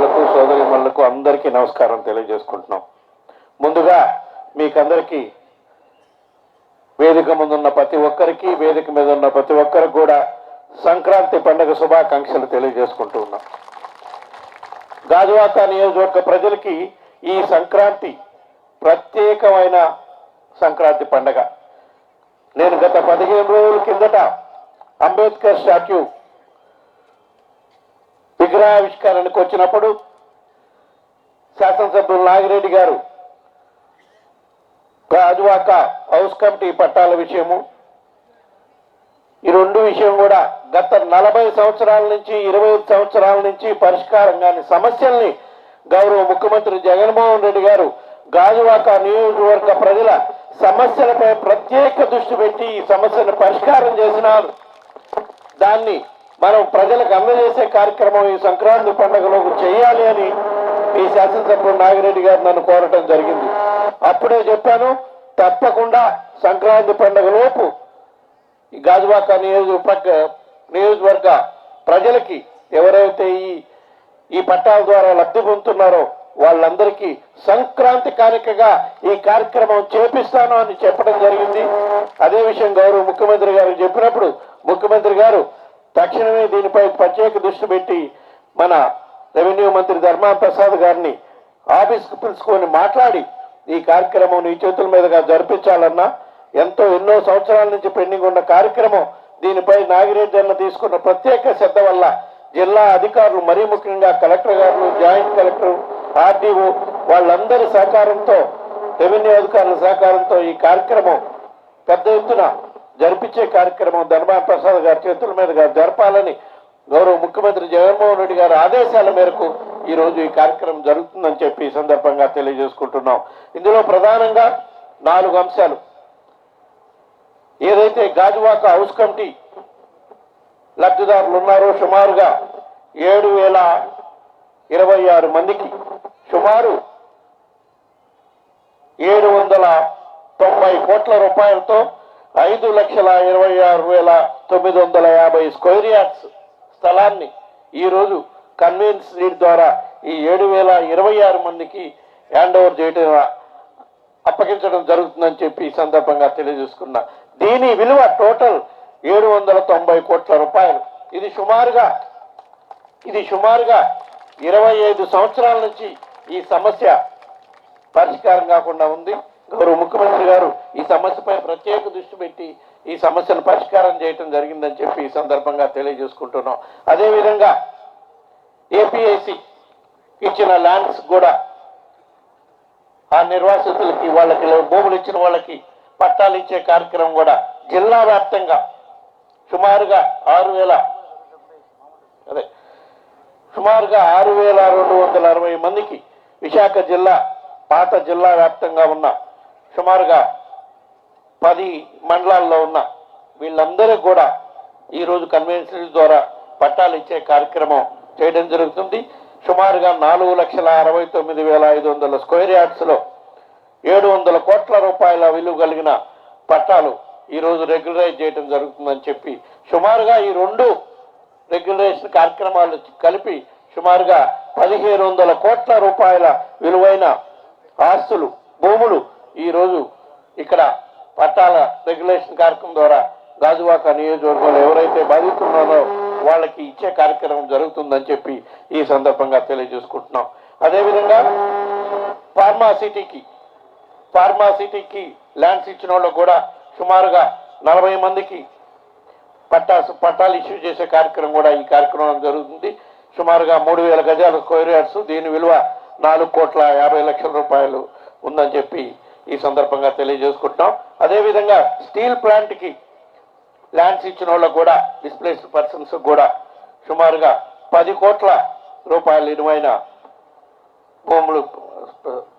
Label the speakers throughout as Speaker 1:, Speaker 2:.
Speaker 1: సోదరులకు సోదరీమణులకు అందరికీ నమస్కారం తెలియజేసుకుంటున్నాం. ముందుగా మీకందరికీ వేదిక ముందున్న ప్రతి ఒక్కరికి, వేదిక మీద ఉన్న ప్రతి ఒక్కరికి కూడా సంక్రాంతి పండుగ శుభాకాంక్షలు తెలియజేసుకుంటూ ఉన్నాం. గాజువాక నియోజకవర్గ ప్రజలకి ఈ సంక్రాంతి ప్రత్యేకమైన సంక్రాంతి పండుగ. నేను గత 15 రోజుల కిందట అంబేద్కర్ స్టాట్యూ విగ్రహావిష్కరణకు వచ్చినప్పుడు శాసనసభ్యులు నాగిరెడ్డి గారు గాజువాక హౌస్ కమిటీ పట్టాల విషయము, ఈ రెండు విషయం కూడా గత 40 సంవత్సరాల నుంచి 25 సంవత్సరాల నుంచి పరిష్కారం కాని సమస్యల్ని గౌరవ ముఖ్యమంత్రి జగన్మోహన్ రెడ్డి గారు గాజువాక నియోజకవర్గ ప్రజల సమస్యలపై ప్రత్యేక దృష్టి పెట్టి ఈ సమస్యను పరిష్కారం చేసినారు. దాన్ని మనం ప్రజలకు అందజేసే కార్యక్రమం ఈ సంక్రాంతి పండుగలో చేయాలి అని ఈ శాసనసభ్యుడు నాగిరెడ్డి గారు నన్ను కోరటం జరిగింది. అప్పుడే చెప్పాను, తప్పకుండా సంక్రాంతి పండుగలోపు ఈ గాజువాక నియోజకవర్గ ప్రజలకి ఎవరైతే ఈ పట్టాల ద్వారా లబ్ధి పొందుతున్నారో వాళ్ళందరికీ సంక్రాంతి కానుకగా ఈ కార్యక్రమం చేపిస్తాను అని చెప్పడం జరిగింది. అదే విషయం గౌరవ ముఖ్యమంత్రి గారు చెప్పినప్పుడు ముఖ్యమంత్రి గారు తక్షణమే దీనిపై ప్రత్యేక దృష్టి పెట్టి మన రెవెన్యూ మంత్రి ధర్మాన ప్రసాద్ గారిని ఆఫీస్కి పిలుచుకొని మాట్లాడి ఈ కార్యక్రమం నీ చేతుల మీదుగా జరిపించాలన్నా, ఎన్నో సంవత్సరాల నుంచి పెండింగ్ ఉన్న కార్యక్రమం దీనిపై నాగిరెడ్డి అన్న తీసుకున్న ప్రత్యేక శ్రద్ధ వల్ల జిల్లా అధికారులు, మరీ ముఖ్యంగా కలెక్టర్ గారు, జాయింట్ కలెక్టర్, ఆర్డీఓ వాళ్ళందరి సహకారంతో, రెవెన్యూ అధికారుల సహకారంతో ఈ కార్యక్రమం పెద్ద ఎత్తున జరిపించే కార్యక్రమం ధర్మాన ప్రసాద్ గారి చేతుల మీదుగా జరపాలని గౌరవ ముఖ్యమంత్రి జగన్మోహన్ రెడ్డి గారి ఆదేశాల మేరకు ఈ రోజు ఈ కార్యక్రమం జరుగుతుందని చెప్పి ఈ సందర్భంగా తెలియజేసుకుంటున్నాం. ఇందులో ప్రధానంగా 4 అంశాలు. ఏదైతే గాజువాక హౌస్ కమిటీ లబ్ధిదారులు ఉన్నారో సుమారుగా 7,026 మందికి సుమారు 790 కోట్ల రూపాయలతో 5,26,950 స్క్వేర్ యార్డ్స్ స్థలాన్ని ఈరోజు కన్వీనెన్స్ లీడ్ ద్వారా ఈ 7,026 మందికి హ్యాండ్ ఓవర్ చేయడం, అప్పగించడం జరుగుతుందని చెప్పి ఈ సందర్భంగా తెలియజేసుకున్నా. దీని విలువ టోటల్ 790 కోట్ల రూపాయలు. ఇది సుమారుగా 25 సంవత్సరాల నుంచి ఈ సమస్య పరిష్కారం కాకుండా ఉంది. గౌరవ ముఖ్యమంత్రి గారు ఈ సమస్యపై ప్రత్యేక దృష్టి పెట్టి ఈ సమస్యను పరిష్కారం చేయడం జరిగిందని చెప్పి ఈ సందర్భంగా తెలియజేసుకుంటున్నాం. అదేవిధంగా ఏపీఐసి ఇచ్చిన ల్యాండ్స్ కూడా ఆ నిర్వాసితులకి, వాళ్ళకి భూములు ఇచ్చిన వాళ్ళకి పట్టాలు ఇచ్చే కార్యక్రమం కూడా జిల్లా వ్యాప్తంగా సుమారుగా 6,260 మందికి, విశాఖ జిల్లా పాత జిల్లా వ్యాప్తంగా ఉన్న సుమారుగా 10 మండలాల్లో ఉన్న వీళ్ళందరికీ కూడా ఈరోజు కన్వెన్షన్ ద్వారా పట్టాలు ఇచ్చే కార్యక్రమం చేయడం జరుగుతుంది. సుమారుగా 4,69,500 స్క్వేర్ యార్డ్స్లో 700 కోట్ల రూపాయల విలువ కలిగిన పట్టాలు ఈరోజు రెగ్యులరైజ్ చేయడం జరుగుతుందని చెప్పి సుమారుగా ఈ 2 రెగ్యులరేషన్ కార్యక్రమాలు కలిపి సుమారుగా 1,500 కోట్ల రూపాయల విలువైన ఆస్తులు, భూములు ఈరోజు ఇక్కడ పట్టాల రెగ్యులేషన్ కార్యక్రమం ద్వారా గాజువాక నియోజకవర్గంలో ఎవరైతే బాధితున్నారో వాళ్ళకి ఇచ్చే కార్యక్రమం జరుగుతుందని చెప్పి ఈ సందర్భంగా తెలియజేసుకుంటున్నాం. అదేవిధంగా ఫార్మాసిటీకి ల్యాండ్స్ ఇచ్చిన వాళ్ళు కూడా సుమారుగా 40 మందికి పట్టాలు ఇష్యూ చేసే కార్యక్రమం కూడా ఈ కార్యక్రమం జరుగుతుంది. సుమారుగా 3,000 గజాల స్క్వేర్ యార్డ్స్, దీని విలువ 4,50,00,000 రూపాయలు ఉందని చెప్పి ఈ సందర్భంగా తెలియజేసుకుంటున్నాం. అదేవిధంగా స్టీల్ ప్లాంట్కి ల్యాండ్స్ ఇచ్చిన వాళ్ళకు కూడా, డిస్ప్లేస్డ్ పర్సన్స్ కూడా సుమారుగా 10 కోట్ల రూపాయల విలువైన భూములు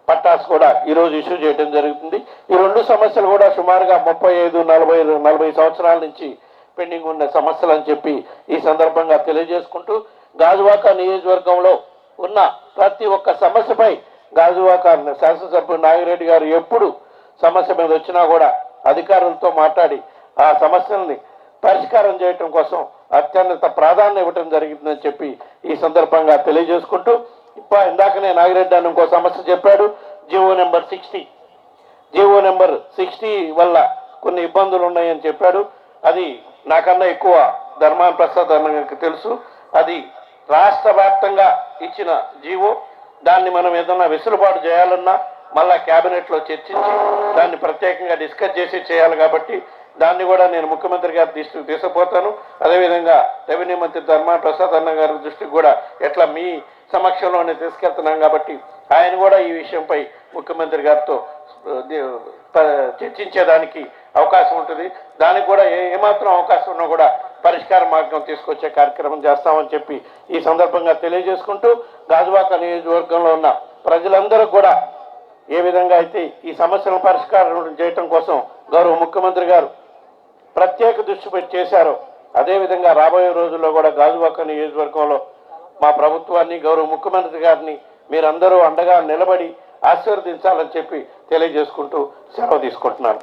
Speaker 1: పట్టాస్ కూడా ఈరోజు ఇష్యూ చేయడం జరుగుతుంది. ఈ 2 సమస్యలు కూడా సుమారుగా 35-40 సంవత్సరాల నుంచి పెండింగ్ ఉన్న సమస్యలు అని చెప్పి ఈ సందర్భంగా తెలియజేసుకుంటూ, గాజువాక నియోజకవర్గంలో ఉన్న ప్రతి ఒక్క సమస్యపై గాజువాక శాసనసభ్యుడు నాగిరెడ్డి గారు ఎప్పుడు సమస్య మీద వచ్చినా కూడా అధికారులతో మాట్లాడి ఆ సమస్యల్ని పరిష్కారం చేయడం కోసం అత్యున్నత ప్రాధాన్యత ఇవ్వడం జరిగిందని చెప్పి ఈ సందర్భంగా తెలియజేసుకుంటూ, ఇందాకనే నాగిరెడ్డి అని ఇంకో సమస్య చెప్పాడు. జీవో నెంబర్ 60 వల్ల కొన్ని ఇబ్బందులు ఉన్నాయని చెప్పాడు. అది నాకన్నా ఎక్కువ ధర్మాన ప్రసాద్ అన్నకి తెలుసు. అది రాష్ట్ర వ్యాప్తంగా ఇచ్చిన జీవో. దాన్ని మనం ఏదన్నా వెసులుబాటు చేయాలన్నా మళ్ళా క్యాబినెట్లో చర్చించి దాన్ని ప్రత్యేకంగా డిస్కస్ చేసి చేయాలి. కాబట్టి దాన్ని కూడా నేను ముఖ్యమంత్రి గారి దృష్టికి తీసుకుపోతాను. అదేవిధంగా రెవెన్యూ మంత్రి ధర్మాన ప్రసాద్ అన్న గారి దృష్టికి కూడా ఎట్లా మీ సమక్షంలోనే తీసుకెళ్తున్నాం కాబట్టి ఆయన కూడా ఈ విషయంపై ముఖ్యమంత్రి గారితో చర్చించేదానికి అవకాశం ఉంటుంది. దానికి కూడా ఏమాత్రం అవకాశం ఉన్నా కూడా పరిష్కార మార్గం తీసుకొచ్చే కార్యక్రమం చేస్తామని చెప్పి ఈ సందర్భంగా తెలియజేసుకుంటూ, గాజువాక నియోజకవర్గంలో ఉన్న ప్రజలందరూ కూడా ఏ విధంగా అయితే ఈ సమస్యలను పరిష్కారం చేయటం కోసం గౌరవ ముఖ్యమంత్రి గారు ప్రత్యేక దృష్టి పెట్టి చేశారో, అదేవిధంగా రాబోయే రోజుల్లో కూడా గాజువాక నియోజకవర్గంలో మా ప్రభుత్వాన్ని, గౌరవ ముఖ్యమంత్రి గారిని మీరందరూ అండగా నిలబడి ఆశీర్వదించాలని చెప్పి తెలియజేసుకుంటూ సెలవు తీసుకుంటున్నాను.